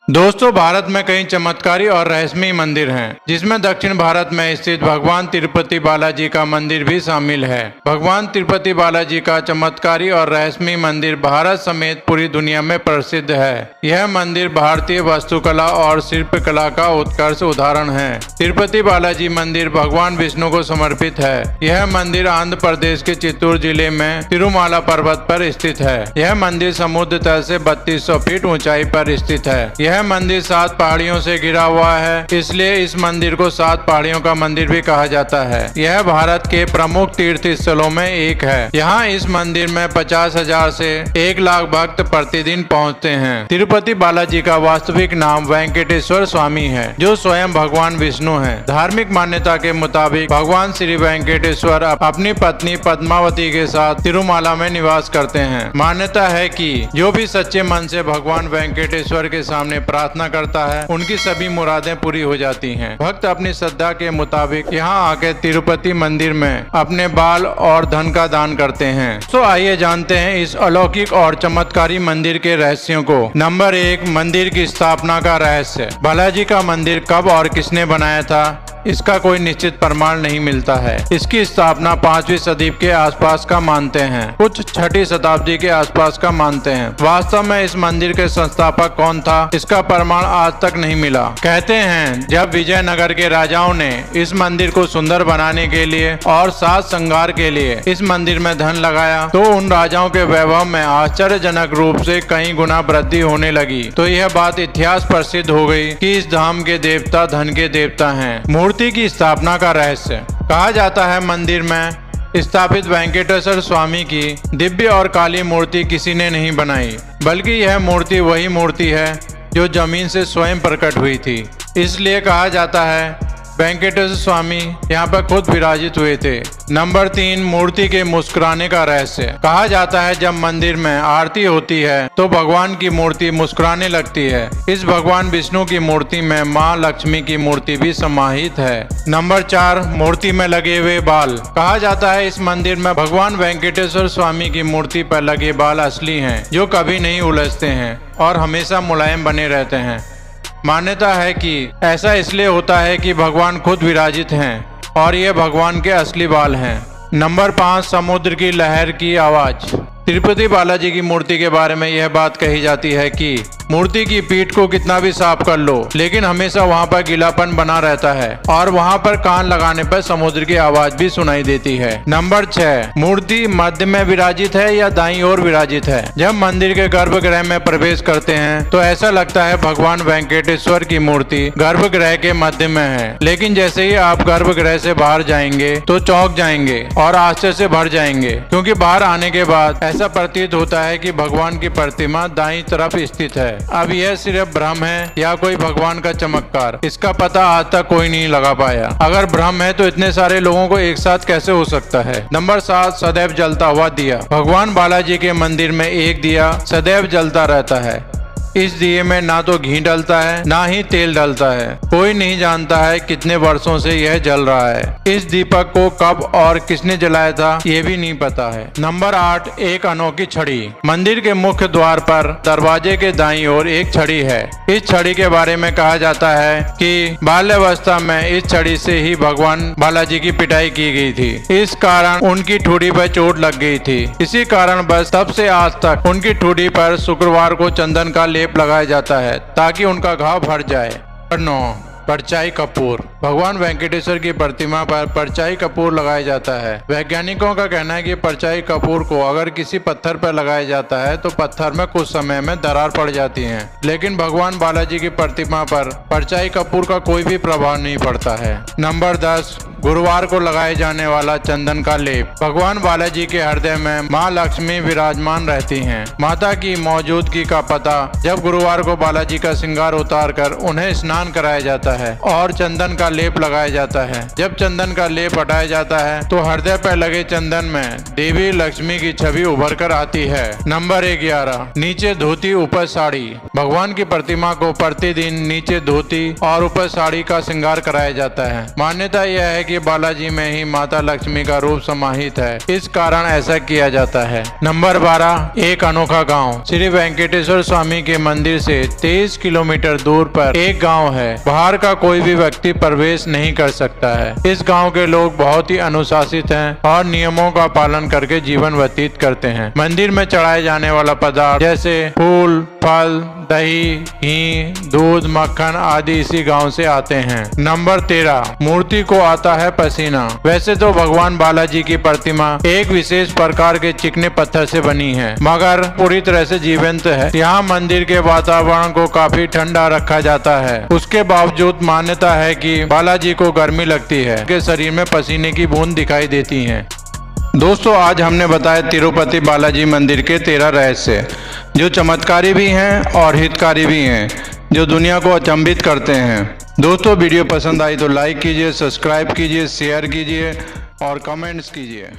दोस्तों, भारत में कई चमत्कारी और रहस्यमय मंदिर हैं, जिसमें दक्षिण भारत में स्थित भगवान तिरुपति बालाजी का मंदिर भी शामिल है। भगवान तिरुपति बालाजी का चमत्कारी और रहस्यमय मंदिर भारत समेत पूरी दुनिया में प्रसिद्ध है। यह मंदिर भारतीय वास्तुकला और शिल्पकला का उत्कृष्ट उदाहरण है। तिरुपति बालाजी मंदिर भगवान विष्णु को समर्पित है। यह मंदिर आंध्र प्रदेश के चित्तूर जिले में तिरुमाला पर्वत पर स्थित है। यह मंदिर समुद्र तल से 3200 फीट ऊंचाई पर स्थित है। यह मंदिर 7 पहाड़ियों से घिरा हुआ है, इसलिए इस मंदिर को 7 पहाड़ियों का मंदिर भी कहा जाता है। यह भारत के प्रमुख तीर्थ स्थलों में एक है। यहाँ इस मंदिर में 50,000 से 1 लाख भक्त प्रतिदिन पहुँचते हैं। तिरुपति बालाजी का वास्तविक नाम वेंकटेश्वर स्वामी है, जो स्वयं भगवान विष्णु है। धार्मिक मान्यता के मुताबिक भगवान श्री वेंकटेश्वर अपनी पत्नी पद्मावती के साथ तिरुमाला में निवास करते हैं। मान्यता है कि जो भी सच्चे मन से भगवान वेंकटेश्वर के सामने प्रार्थना करता है, उनकी सभी मुरादें पूरी हो जाती हैं। भक्त अपनी श्रद्धा के मुताबिक यहाँ आकर तिरुपति मंदिर में अपने बाल और धन का दान करते हैं। तो आइए जानते हैं इस अलौकिक और चमत्कारी मंदिर के रहस्यों को। नंबर 1, मंदिर की स्थापना का रहस्य। बालाजी का मंदिर कब और किसने बनाया था, इसका कोई निश्चित प्रमाण नहीं मिलता है। इसकी स्थापना 5वीं सदी के आसपास का मानते हैं, कुछ 6ठी शताब्दी के आसपास का मानते हैं। वास्तव में इस मंदिर के संस्थापक कौन था, इसका प्रमाण आज तक नहीं मिला। कहते हैं जब विजयनगर के राजाओं ने इस मंदिर को सुंदर बनाने के लिए और साज श्रृंगार के लिए इस मंदिर में धन लगाया, तो उन राजाओं के वैभव में आश्चर्यजनक रूप से कई गुना वृद्धि होने लगी। तो यह बात इतिहास प्रसिद्ध हो गई कि इस धाम के देवता धन के देवता हैं। मूर्ति की स्थापना का रहस्य। कहा जाता है मंदिर में स्थापित वेंकटेश्वर स्वामी की दिव्य और काली मूर्ति किसी ने नहीं बनाई, बल्कि यह मूर्ति वही मूर्ति है जो जमीन से स्वयं प्रकट हुई थी। इसलिए कहा जाता है वेंकटेश्वर स्वामी यहाँ पर खुद विराजित हुए थे। नंबर 3, मूर्ति के मुस्कुराने का रहस्य। कहा जाता है जब मंदिर में आरती होती है तो भगवान की मूर्ति मुस्कुराने लगती है। इस भगवान विष्णु की मूर्ति में माँ लक्ष्मी की मूर्ति भी समाहित है। नंबर 4, मूर्ति में लगे हुए बाल। कहा जाता है इस मंदिर में भगवान वेंकटेश्वर स्वामी की मूर्ति पर लगे बाल असली हैं, जो कभी नहीं उलझते हैं और हमेशा मुलायम बने रहते हैं। मान्यता है कि ऐसा इसलिए होता है कि भगवान खुद विराजित हैं और ये भगवान के असली बाल हैं। नंबर 5, समुद्र की लहर की आवाज। तिरुपति बालाजी की मूर्ति के बारे में यह बात कही जाती है कि मूर्ति की पीठ को कितना भी साफ कर लो, लेकिन हमेशा वहां पर गीलापन बना रहता है और वहां पर कान लगाने पर समुद्र की आवाज भी सुनाई देती है। नंबर 6, मूर्ति मध्य में विराजित है या दाईं ओर विराजित है। जब मंदिर के गर्भगृह में प्रवेश करते हैं तो ऐसा लगता है भगवान वेंकटेश्वर की मूर्ति गर्भगृह के मध्य में है, लेकिन जैसे ही आप गर्भगृह से बाहर जाएंगे तो चौंक जाएंगे और आश्चर्य से भर जाएंगे, क्योंकि बाहर आने के बाद ऐसा प्रतीत होता है कि भगवान की प्रतिमा दाईं तरफ स्थित है। अब यह सिर्फ भ्रम है या कोई भगवान का चमत्कार, इसका पता आज तक कोई नहीं लगा पाया। अगर भ्रम है तो इतने सारे लोगों को एक साथ कैसे हो सकता है। नंबर 7, सदैव जलता हुआ दिया। भगवान बालाजी के मंदिर में एक दिया सदैव जलता रहता है। इस दिए में ना तो घी डलता है ना ही तेल डलता है। कोई नहीं जानता है कितने वर्षों से यह जल रहा है। इस दीपक को कब और किसने जलाया था ये भी नहीं पता है। नंबर 8, एक अनोखी छड़ी। मंदिर के मुख्य द्वार पर दरवाजे के दाईं ओर एक छड़ी है। इस छड़ी के बारे में कहा जाता है कि बाल्यावस्था में इस छड़ी से ही भगवान बालाजी की पिटाई की गई थी। इस कारण उनकी ठुड़ी पर चोट लग गई थी। इसी कारण बस तब से आज तक उनकी ठुड़ी पर शुक्रवार को चंदन का लेप लगाया जाता है ताकि उनका घाव भर जाए। 9, परछाई कपूर। भगवान वेंकटेश्वर की प्रतिमा पर परछाई कपूर लगाया जाता है। वैज्ञानिकों का कहना है कि परछाई कपूर को अगर किसी पत्थर पर लगाया जाता है तो पत्थर में कुछ समय में दरार पड़ जाती है, लेकिन भगवान बालाजी की प्रतिमा पर परछाई कपूर का कोई भी प्रभाव नहीं पड़ता है। नंबर 10, गुरुवार को लगाए जाने वाला चंदन का लेप। भगवान बालाजी के हृदय में माँ लक्ष्मी विराजमान रहती हैं। माता की मौजूदगी का पता जब गुरुवार को बालाजी का श्रृंगार उतार कर उन्हें स्नान कराया जाता है और चंदन का लेप लगाया जाता है। जब चंदन का लेप हटाया जाता है तो हृदय पर लगे चंदन में देवी लक्ष्मी की छवि उभर कर आती है। नंबर 11, नीचे धोती ऊपर साड़ी। भगवान की प्रतिमा को प्रतिदिन नीचे धोती और ऊपर साड़ी का श्रृंगार कराया जाता है। मान्यता यह है कि कि बालाजी में ही माता लक्ष्मी का रूप समाहित है, इस कारण ऐसा किया जाता है। नंबर 12, एक अनोखा गांव। श्री वेंकटेश्वर स्वामी के मंदिर से 23 किलोमीटर दूर पर एक गांव है। बाहर का कोई भी व्यक्ति प्रवेश नहीं कर सकता है। इस गांव के लोग बहुत ही अनुशासित हैं और नियमों का पालन करके जीवन व्यतीत करते हैं। मंदिर में चढ़ाए जाने वाला पदार्थ जैसे फूल, फल, दही, घी, दूध, मक्खन आदि इसी गांव से आते हैं। नंबर 13, मूर्ति को आता है पसीना। वैसे तो भगवान बालाजी की प्रतिमा एक विशेष प्रकार के चिकने पत्थर से बनी है, मगर पूरी तरह से जीवंत है। यहाँ मंदिर के वातावरण को काफी ठंडा रखा जाता है। उसके बावजूद मान्यता है कि बालाजी को गर्मी लगती है, उनके शरीर में पसीने की बूंद दिखाई देती है। दोस्तों, आज हमने बताया तिरुपति बालाजी मंदिर के 13 रहस्य, जो चमत्कारी भी हैं और हितकारी भी हैं, जो दुनिया को अचंभित करते हैं। दोस्तों, वीडियो पसंद आई तो लाइक कीजिए, सब्सक्राइब कीजिए, शेयर कीजिए और कमेंट्स कीजिए।